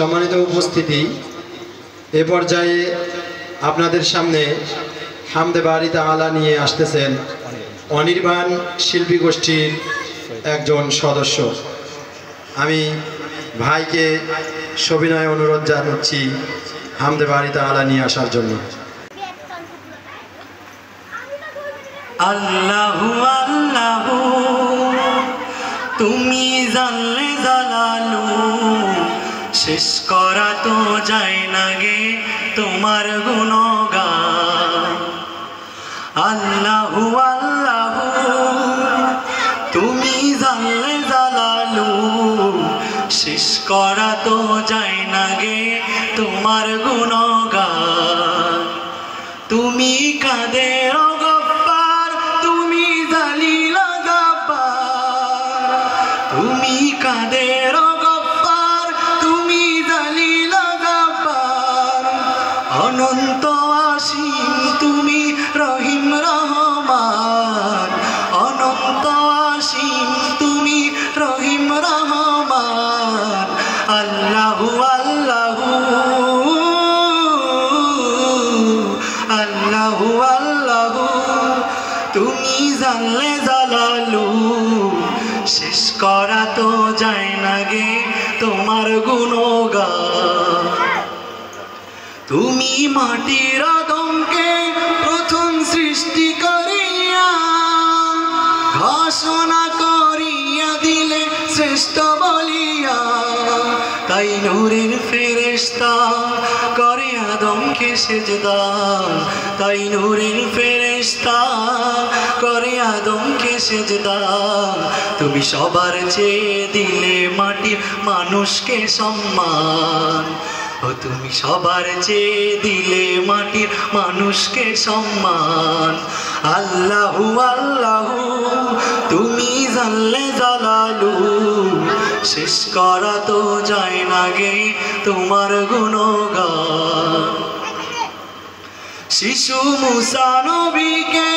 সম্মানিত উপস্থিতি, এ পর্যায়ে আপনাদের সামনে হামদে বারি তাআলা নিয়ে আসতেছেন অনির্বাণ শিল্পী গোষ্ঠীর একজন সদস্য। আমি ভাইকে সবিনয় অনুরোধ জানাচ্ছি হামদে বারি তাআলা নিয়ে আসার জন্য। আল্লাহু আল্লাহু তুমি জানলে জালালু, শেষ করা তো যায় না গে তোমার গুণগান। আল্লাহু আল্লাহু তুমি জানলে জালালু, শেষ করা তো যায় না গে তোমার গুণগান। তুমি কাদের গফফার, তুমি জালিল জব্বার, তুমি কাদের গফফার, তুমি জালিল জব্বার, অনন্ত অসীম তুমি রহিম রহমান, অনন্ত অসীম তুমি রহিম রহমান। আল্লাহু আল্লাহু আল্লাহু আল্লাহু তুমি জানলে জালালু, শেষ করা তো যায় না গে তোমার গুণগান। তুমি মাটির আদমকে প্রথম সৃষ্টি করিয়া ঘোষণা করিয়া দিলে শ্রেষ্ঠ বলিয়া, তাই নূরের ফেরেশতা করে আদমকে সেজদা, তাই নূরের ফেরেশতা করে আদমকে সেজদা। তুমি সবার চেয়ে দিলে মাটির মানুষকে সম্মান, ও তুমি সবার চেয়ে দিলে মাটির মানুষকে সম্মান। আল্লাহু আল্লাহু তুমি জানলে জালালু, শেষ করা তো যায় না গে তোমার গুণগান। শিশু মুসা নবীকে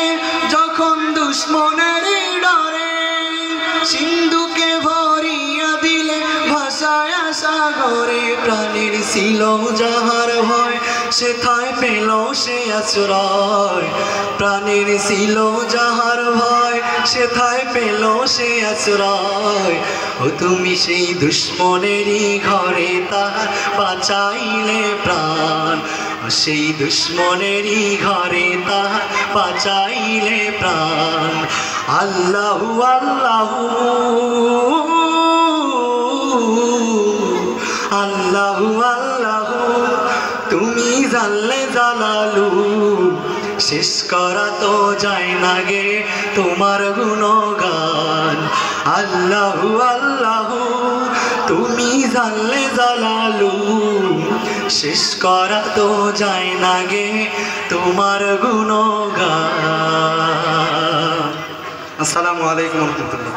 যখন দুশ্মনের ডরে সিন্ধুকে ভরিয়া দিলে ভাসায় সাগরে, প্রাণীর ছিল যাহার ভয় সেথায় পেল সে আশ্রয়, প্রাণীর ছিল যাহার ভয় সেথায় পেল সে আশ্রয়। ও তুমি সেই দুশ্মনেরই ঘরে তাহার বাঁচাইলে প্রাণ, সেই দুশ্মনেরই ঘরে তাহার বাঁচাইলে প্রাণ। আল্লাহু আল্লাহু আল্লাহু আল্লাহু তুমি জানলে জালালু, শেষ করা তো যায় না গে তোমার গুণগান। আল্লাহু আল্লাহু তুমি জানলে জালালু, শেষ করা তো যায় না গে তোমার গুণগান। আসসালামু আলাইকুম ওয়া রাহমাতুল্লাহ।